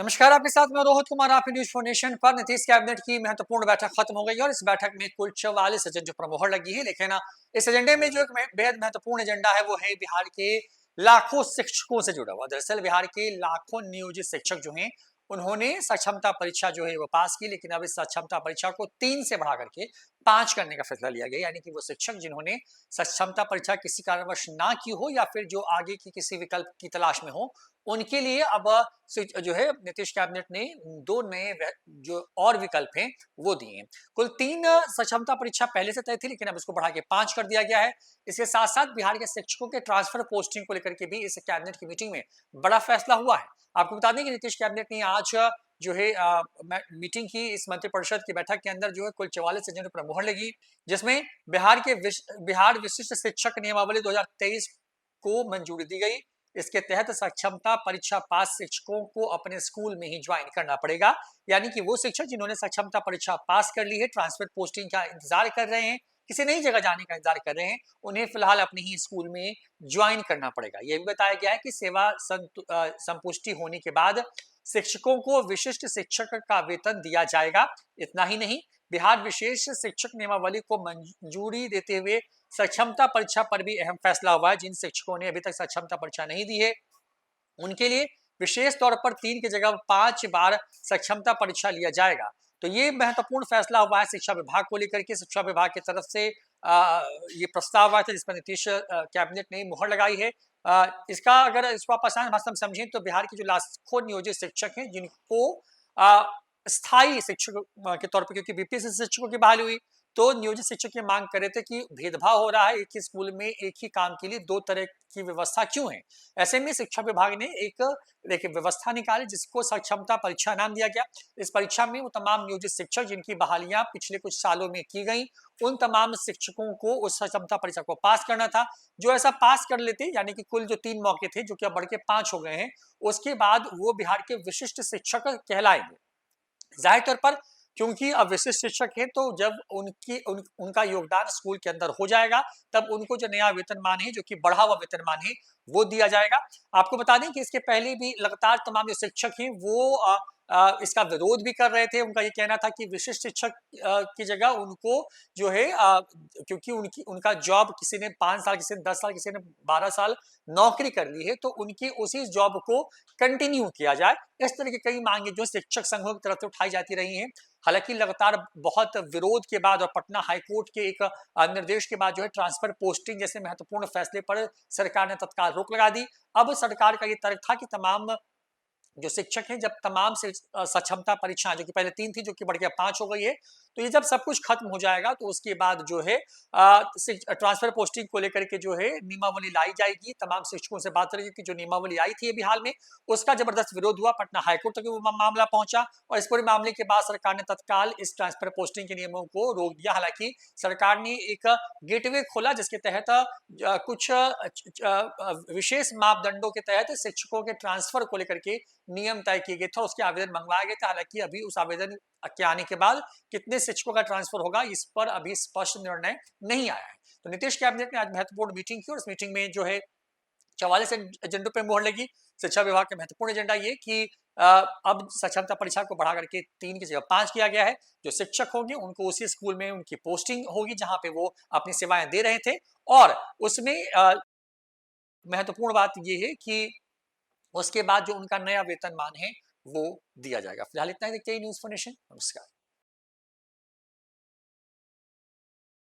नमस्कार, आपके साथ मैं रोहित कुमार। आपकी न्यूज फॉर नेशन पर नीतीश कैबिनेट की महत्वपूर्ण बैठक खत्म हो गई और इस बैठक में कुल 44 एजेंडे पर मोहर लगी है। लेकिन इस एजेंडे में जो एक बेहद महत्वपूर्ण एजेंडा है वो है बिहार के लाखों शिक्षकों से जुड़ा हुआ। दरअसल बिहार के लाखों नियोजित शिक्षक जो हैं उन्होंने सक्षमता परीक्षा जो है वो पास की, लेकिन अब इस सक्षमता परीक्षा को 3 से बढ़ा करके 5 करने का फैसला लिया गया। यानी कि वो शिक्षक जिन्होंने सक्षमता परीक्षा किसी कारणवश ना की हो या फिर जो आगे की किसी विकल्प की तलाश में हो, उनके लिए अब जो है नीतीश कैबिनेट ने 2 नए जो और विकल्प हैं वो दिए हैं। कुल 3 सक्षमता परीक्षा पहले से तय थी, लेकिन अब इसको बढ़ा के 5 कर दिया गया है। इसके साथ-साथ बिहार के शिक्षकों के ट्रांसफर पोस्टिंग को लेकर के भी इस कैबिनेट की मीटिंग में बड़ा फैसला हुआ है। आपको बता दें कि नीतीश कैबिनेट ने आज जो है मीटिंग की। इस मंत्रिपरिषद की बैठक के अंदर जो है कुल 44 एजेंडे पर मुहर लगी, जिसमें बिहार विशिष्ट शिक्षक नियमावली 2023 को मंजूरी दी गई। इसके तहत सक्षमता परीक्षा पास शिक्षकों को अपने स्कूल में ही ज्वाइन करना पड़ेगा। यानी कि वो शिक्षक जिन्होंने सक्षमता परीक्षा पास कर ली है, ट्रांसफर पोस्टिंग का इंतजार कर रहे हैं, किसी नई जगह जाने का इंतजार कर रहे हैं, उन्हें फिलहाल अपने ही स्कूल में ज्वाइन करना पड़ेगा। यह भी बताया गया है कि सेवा संपुष्टि होने के बाद शिक्षकों को विशिष्ट शिक्षक का वेतन दिया जाएगा। इतना ही नहीं, बिहार विशेष शिक्षक नियमावली को मंजूरी देते हुए सक्षमता परीक्षा पर भी अहम फैसला हुआ है। जिन शिक्षकों ने अभी तक सक्षमता परीक्षा नहीं दी है, उनके लिए विशेष तौर पर 3 की जगह 5 बार सक्षमता परीक्षा लिया जाएगा। तो ये महत्वपूर्ण फैसला हुआ है शिक्षा विभाग को लेकर के। शिक्षा विभाग की तरफ से ये प्रस्ताव आया था जिस पर नीतीश कैबिनेट ने मुहर लगाई है। इसका अगर इसको आप आसान भाषा में समझें तो बिहार के जो लाखों नियोजित शिक्षक हैं जिनको स्थायी शिक्षक के तौर पर, क्योंकि बीपीएससी शिक्षकों की बहाली हुई, तो नियोजित शिक्षक ये मांग कर रहे थे कि भेदभाव हो रहा है, एक ही स्कूल में एक ही काम के लिए 2 तरह की व्यवस्था क्यों है। ऐसे में शिक्षा विभाग ने एक देखिए व्यवस्था निकाली जिसको सक्षमता परीक्षा नाम दिया गया। इस परीक्षा में वो तमाम नियोजित शिक्षक जिनकी बहालियां पिछले कुछ सालों में की गई, उन तमाम शिक्षकों को उस सक्षमता परीक्षा को पास करना था। जो ऐसा पास कर लेते, यानी कि कुल जो 3 मौके थे जो कि अब बढ़ के 5 हो गए हैं, उसके बाद वो बिहार के विशिष्ट शिक्षक कहलाएंगे। जाहिर तौर पर क्योंकि अब विशिष्ट शिक्षक हैं, तो जब उनका योगदान स्कूल के अंदर हो जाएगा, तब उनको जो नया वेतनमान है, जो कि बढ़ा हुआ वेतनमान है, वो दिया जाएगा। आपको बता दें कि इसके पहले भी लगातार तमाम जो शिक्षक हैं वो इसका विरोध भी कर रहे थे। उनका ये कहना था कि विशिष्ट शिक्षक की जगह उनको जो है क्योंकि उनका जॉब किसी ने 5 साल, किसी ने 10 साल, किसी ने 12 साल नौकरी कर ली है, तो उनकी उसी जॉब को कंटिन्यू किया जाए। इस तरह की कई मांगे जो शिक्षक संघों की तरफ से उठाई जाती रही हैं। हालांकि लगातार बहुत विरोध के बाद और पटना हाईकोर्ट के एक निर्देश के बाद जो है ट्रांसफर पोस्टिंग जैसे महत्वपूर्ण फैसले पर सरकार ने तत्काल रोक लगा दी। अब सरकार का ये तर्क था कि तमाम जो शिक्षक हैं, जब तमाम से सक्षमता परीक्षा जो कि पहले 3 थी जो कि बढ़ के 5 हो गई है, तो ये जब सब कुछ खत्म हो जाएगा तो उसके बाद जो है ट्रांसफर पोस्टिंग को लेकर के जो है नियमावली लाई जाएगी। तमाम शिक्षकों से बात करेगी कि जो नियमावली आई थी अभी हाल में, उसका जबरदस्त विरोध हुआ, पटना हाईकोर्ट तक वो मामला पहुंचा और इस पूरे मामले के बाद सरकार ने तत्काल इस ट्रांसफर पोस्टिंग के नियमों को रोक दिया। हालांकि सरकार ने एक गेटवे खोला जिसके तहत कुछ विशेष मापदंडों के तहत शिक्षकों के ट्रांसफर को लेकर के नियम तय किए गए थे, उसके आवेदन मंगवाए गए थे। हालांकि अभी उस आवेदन के आने के बाद कितने शिक्षकों का ट्रांसफर होगा इस पर अभी स्पष्ट निर्णय नहीं आया है। तो नीतीश कैबिनेट ने आज महत्वपूर्ण मीटिंग की और इस मीटिंग में जो है 44 एजेंडों पर मुहर लगी। शिक्षा विभाग का महत्वपूर्ण एजेंडा ये कि अब सक्षमता परीक्षा को बढ़ा करके 3 की जगह 5 किया गया है। जो शिक्षक होंगे उनको उसी स्कूल में उनकी पोस्टिंग होगी जहां पे वो अपनी सेवाएं दे रहे थे और उसमें महत्वपूर्ण बात ये है कि उसके बाद जो उनका नया वेतनमान है वो दिया जाएगा। फिलहाल इतना ही। देखते हैं न्यूज़ फॉर नेशन। नमस्कार।